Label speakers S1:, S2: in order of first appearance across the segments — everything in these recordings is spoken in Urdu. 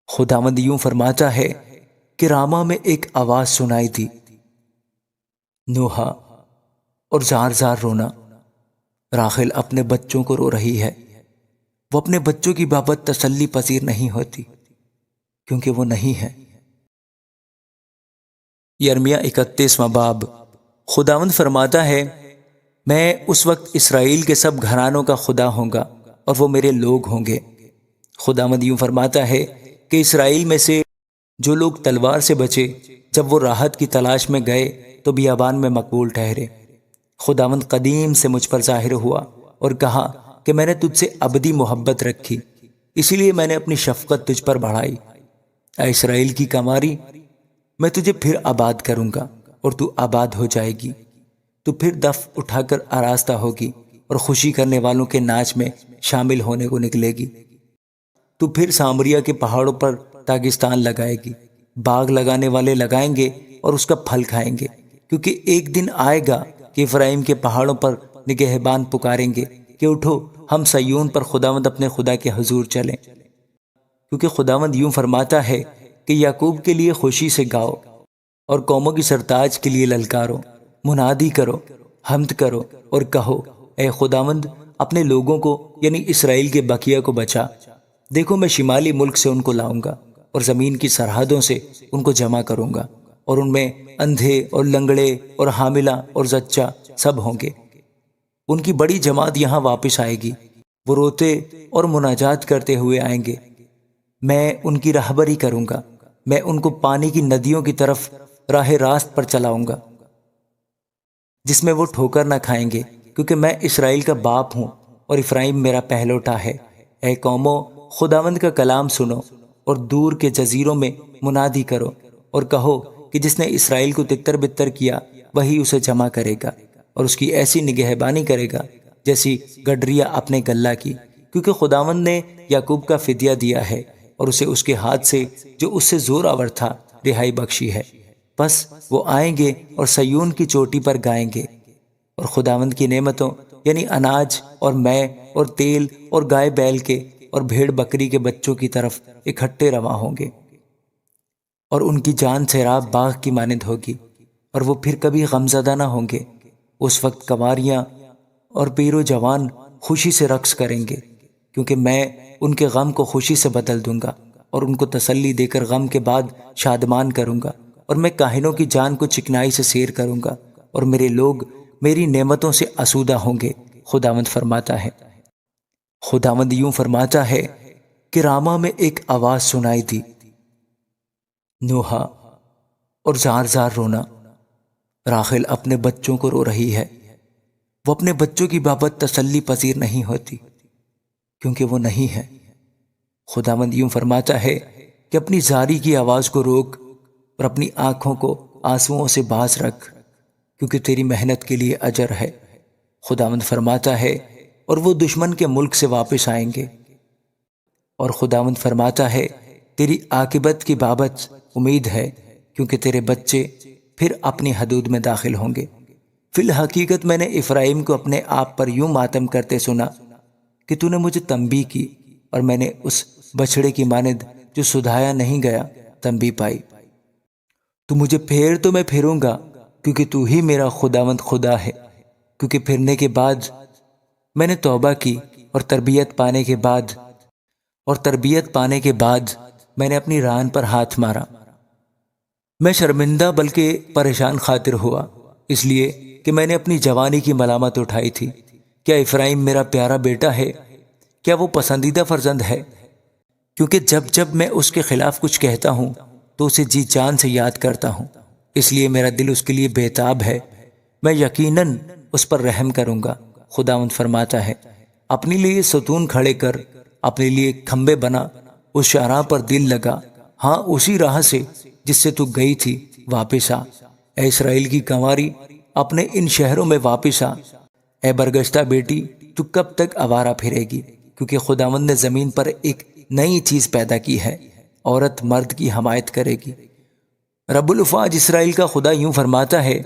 S1: خداوند یوں فرماتا ہے کہ راما میں ایک آواز سنائی دی، نوحا اور زار زار رونا۔ راحل اپنے بچوں کو رو رہی ہے۔ وہ اپنے بچوں کی بابت تسلی پذیر نہیں ہوتی کیونکہ وہ نہیں ہے۔ یرمیہ 31واں باب۔ خداوند فرماتا ہے، میں اس وقت اسرائیل کے سب گھرانوں کا خدا ہوں گا اور وہ میرے لوگ ہوں گے۔ خداوند یوں فرماتا ہے کہ اسرائیل میں سے جو لوگ تلوار سے بچے، جب وہ راحت کی تلاش میں گئے تو بیابان میں مقبول ٹھہرے۔ خداوند قدیم سے مجھ پر ظاہر ہوا اور کہا کہ میں نے تجھ سے ابدی محبت رکھی، اسی لیے میں نے اپنی شفقت تجھ پر بڑھائی۔ اے اسرائیل کی کنواری، میں تجھے پھر آباد کروں گا اور تو آباد ہو جائے گی۔ تو پھر دف اٹھا کر آراستہ ہوگی اور خوشی کرنے والوں کے ناچ میں شامل ہونے کو نکلے گی۔ تو پھر سامریا کے پہاڑوں پر داغستان لگائے گی۔ باغ لگانے والے لگائیں گے اور اس کا پھل کھائیں گے، کیونکہ ایک دن آئے گا کہ افرائیم کے پہاڑوں پر نگہبان پکاریں گے کہ اٹھو، ہم سیون پر خداوند اپنے خدا کے حضور چلیں۔ کیونکہ خداوند یوں فرماتا ہے کہ یعقوب کے لیے خوشی سے گاؤ اور قوموں کی سرتاج کے لیے للکارو، منادی کرو، حمد کرو اور کہو، اے خداوند اپنے لوگوں کو یعنی اسرائیل کے بقیہ کو بچا۔ دیکھو، میں شمالی ملک سے ان کو لاؤں گا اور زمین کی سرحدوں سے ان کو جمع کروں گا، اور ان میں اندھے اور لنگڑے اور حاملہ اور زچہ سب ہوں گے۔ ان کی بڑی جماعت یہاں واپس آئے گی، وہ روتے اور مناجات کرتے ہوئے آئیں گے۔ میں ان کی رہبری کروں گا، میں ان کو پانی کی ندیوں کی طرف راہ راست پر چلاؤں گا، جس میں وہ ٹھوکر نہ کھائیں گے، کیونکہ میں اسرائیل کا باپ ہوں اور افرائیم میرا پہلوٹا ہے۔ اے قوموں، خداوند کا کلام سنو اور دور کے جزیروں میں منادی کرو اور کہو کہ جس نے اسرائیل کو تتر بتر کیا وہی اسے جمع کرے گا اور اس کی ایسی نگہبانی کرے گا جیسی گڈریا اپنے گلہ کی، کیونکہ خداوند نے یعقوب کا فدیہ دیا ہے اور اسے اس کے ہاتھ سے جو اس سے زور آور تھا رہائی بخشی ہے۔ پس وہ آئیں گے اور سیون کی چوٹی پر گائیں گے، اور خداوند کی نعمتوں یعنی اناج اور مے اور تیل اور گائے بیل کے اور بھیڑ بکری کے بچوں کی طرف اکٹھے رواں ہوں گے، اور ان کی جان سیراب باغ کی مانند ہوگی، اور وہ پھر کبھی غمزدہ نہ ہوں گے۔ اس وقت کنواریاں اور پیرو جوان خوشی سے رقص کریں گے، کیونکہ میں ان کے غم کو خوشی سے بدل دوں گا اور ان کو تسلی دے کر غم کے بعد شادمان کروں گا، اور میں کاہنوں کی جان کو چکنائی سے سیر کروں گا، اور میرے لوگ میری نعمتوں سے اسودہ ہوں گے، خداوند فرماتا ہے۔ خداوند یوں فرماتا ہے کہ راما میں ایک آواز سنائی دی، نوحا اور زار زار رونا۔ راحل اپنے بچوں کو رو رہی ہے۔ وہ اپنے بچوں کی بابت تسلی پذیر نہیں ہوتی کیونکہ وہ نہیں ہے۔ خداوند یوں فرماتا ہے کہ اپنی زاری کی آواز کو روک اور اپنی آنکھوں کو آنسوؤں سے باز رکھ، کیونکہ تیری محنت کے لیے اجر ہے۔ خداوند فرماتا ہے، اور وہ دشمن کے ملک سے واپس آئیں گے۔ اور خداوند فرماتا ہے، تیری عاقبت کی بابت امید ہے، کیونکہ تیرے بچے پھر اپنی حدود میں داخل ہوں گے۔ فی الحقیقت میں نے افرائیم کو اپنے آپ پر یوں ماتم کرتے سنا کہ تو نے مجھے تنبیہ کی، اور میں نے اس بچھڑے کی مانند جو سدھایا نہیں گیا تنبیہ پائی۔ تو مجھے پھیر تو میں پھروں گا، کیونکہ تو ہی میرا خداوند خدا ہے۔ کیونکہ پھرنے کے بعد میں نے توبہ کی، اور تربیت پانے کے بعد میں نے اپنی ران پر ہاتھ مارا۔ میں شرمندہ بلکہ پریشان خاطر ہوا، اس لیے کہ میں نے اپنی جوانی کی ملامت اٹھائی تھی۔ کیا افرائیم میرا پیارا بیٹا ہے؟ کیا وہ پسندیدہ فرزند ہے؟ کیونکہ جب جب میں اس کے خلاف کچھ کہتا ہوں تو اسے جی جان سے یاد کرتا ہوں، اس لیے میرا دل اس کے لیے بےتاب ہے۔ میں یقیناً اس پر رحم کروں گا، خداوند فرماتا ہے۔ اپنے لیے ستون کھڑے کر، اپنے لیے کھمبے بنا، اس شاہراہ پر دل لگا، ہاں اسی راہ سے جس سے تو گئی تھی واپس آ۔ اے اسرائیل کی کنواری، اپنے ان شہروں میں واپس آ۔ اے برگشتہ بیٹی، تو کب تک آوارہ پھرے گی؟ کیونکہ خداوند نے زمین پر ایک نئی چیز پیدا کی ہے، عورت مرد کی حمایت کرے گی۔ رب الافواج اسرائیل کا خدا یوں فرماتا ہے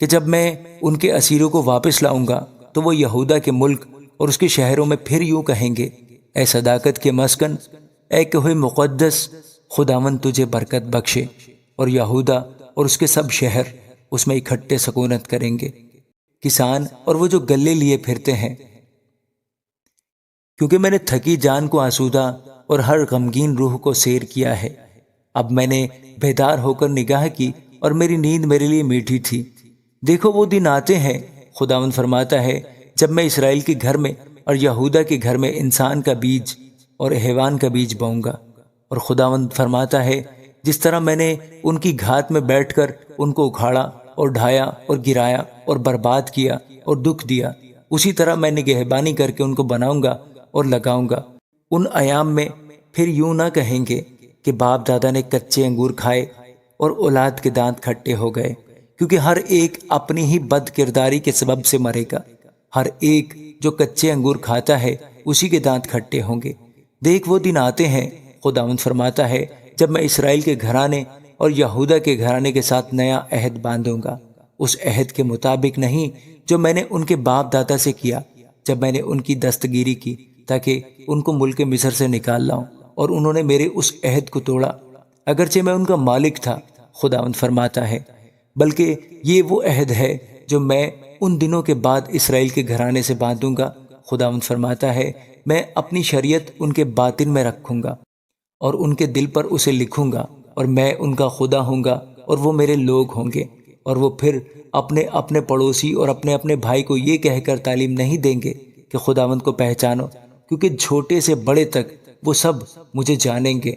S1: کہ جب میں ان کے اسیروں کو واپس لاؤں گا تو وہ یہودا کے ملک اور اس کے شہروں میں پھر یوں کہیں گے، اے صداقت کے مسکن، اے کوہ مقدس، خداوند تجھے برکت بخشے، اور یہودا اور اس کے سب شہر اس میں اکٹھے سکونت کریں گے۔ کسان اور وہ جو گلے لیے پھرتے ہیں، کیونکہ میں نے تھکی جان کو آسودہ اور ہر غمگین روح کو سیر کیا ہے۔ اب میں نے بیدار ہو کر نگاہ کی اور میری نیند میرے لیے میٹھی تھی۔ دیکھو وہ دن آتے ہیں، خداوند فرماتا ہے، جب میں اسرائیل کے گھر میں اور یہودا کے گھر میں انسان کا بیج اور حیوان کا بیج بوؤں گا۔ اور خداوند فرماتا ہے، جس طرح میں نے ان کی گھات میں بیٹھ کر ان کو اکھاڑا اور ڈھایا اور گرایا اور برباد کیا اور دکھ دیا، اسی طرح میں نگہبانی کر کے ان کو بناؤں گا اور لگاؤں گا۔ ان ایام میں پھر یوں نہ کہیں گے کہ باپ دادا نے کچے انگور کھائے اور اولاد کے دانت کھٹے ہو گئے، کیونکہ ہر ایک اپنی ہی بد کرداری کے سبب سے مرے گا۔ ہر ایک جو کچے انگور کھاتا ہے اسی کے دانت کھٹے ہوں گے۔ دیکھ وہ دن آتے ہیں، خداوند فرماتا ہے، جب میں اسرائیل کے گھرانے اور یہودا کے گھرانے کے ساتھ نیا عہد باندھوں گا، اس عہد کے مطابق نہیں جو میں نے ان کے باپ دادا سے کیا جب میں نے ان کی دستگیری کی تاکہ ان کو ملک مصر سے نکال لاؤں، اور انہوں نے میرے اس عہد کو توڑا، اگرچہ میں ان کا مالک تھا، خداوند فرماتا ہے۔ بلکہ یہ وہ عہد ہے جو میں ان دنوں کے بعد اسرائیل کے گھرانے سے باندھوں گا، خداوند فرماتا ہے، میں اپنی شریعت ان کے باطن میں رکھوں گا اور ان کے دل پر اسے لکھوں گا، اور میں ان کا خدا ہوں گا اور وہ میرے لوگ ہوں گے۔ اور وہ پھر اپنے اپنے پڑوسی اور اپنے اپنے بھائی کو یہ کہہ کر تعلیم نہیں دیں گے کہ خداوند کو پہچانو، کیونکہ چھوٹے سے بڑے تک وہ سب مجھے جانیں گے،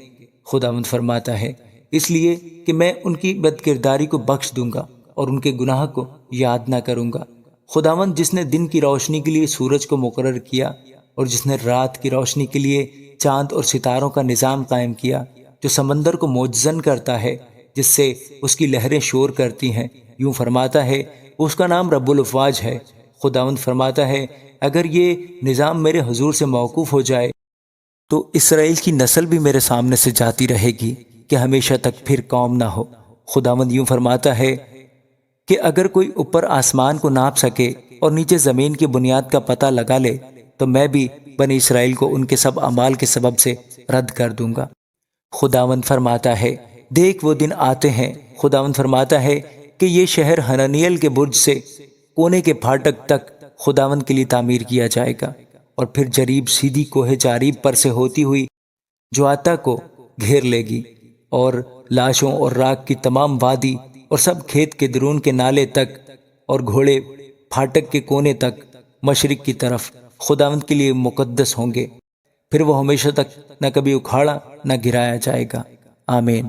S1: خداوند فرماتا ہے، اس لیے کہ میں ان کی بد کرداری کو بخش دوں گا اور ان کے گناہ کو یاد نہ کروں گا۔ خداوند جس نے دن کی روشنی کے لیے سورج کو مقرر کیا اور جس نے رات کی روشنی کے لیے چاند اور ستاروں کا نظام قائم کیا، جو سمندر کو موجزن کرتا ہے جس سے اس کی لہریں شور کرتی ہیں، یوں فرماتا ہے، اس کا نام رب الافواج ہے۔ خداوند فرماتا ہے، اگر یہ نظام میرے حضور سے موقوف ہو جائے تو اسرائیل کی نسل بھی میرے سامنے سے جاتی رہے گی کہ ہمیشہ تک پھر قوم نہ ہو۔ خداوند یوں فرماتا ہے کہ اگر کوئی اوپر آسمان کو ناپ سکے اور نیچے زمین کی بنیاد کا پتہ لگا لے تو میں بھی بنی اسرائیل کو ان کے سب اعمال کے سبب سے رد کر دوں گا۔ خداوند فرماتا ہے، دیکھ وہ دن آتے ہیں، خداوند فرماتا ہے کہ یہ شہر حنانیل کے برج سے کونے کے پھاٹک تک خداوند کے لیے تعمیر کیا جائے گا، اور پھر جریب سیدھی کوہ جاریب پر سے ہوتی ہوئی جواتا کو گھیر لے گی، اور لاشوں اور راکھ کی تمام وادی اور سب کھیت کے درون کے نالے تک اور گھوڑے پھاٹک کے کونے تک مشرق کی طرف خداوند کے لیے مقدس ہوں گے۔ پھر وہ ہمیشہ تک نہ کبھی اکھاڑا نہ گرایا جائے گا۔ آمین۔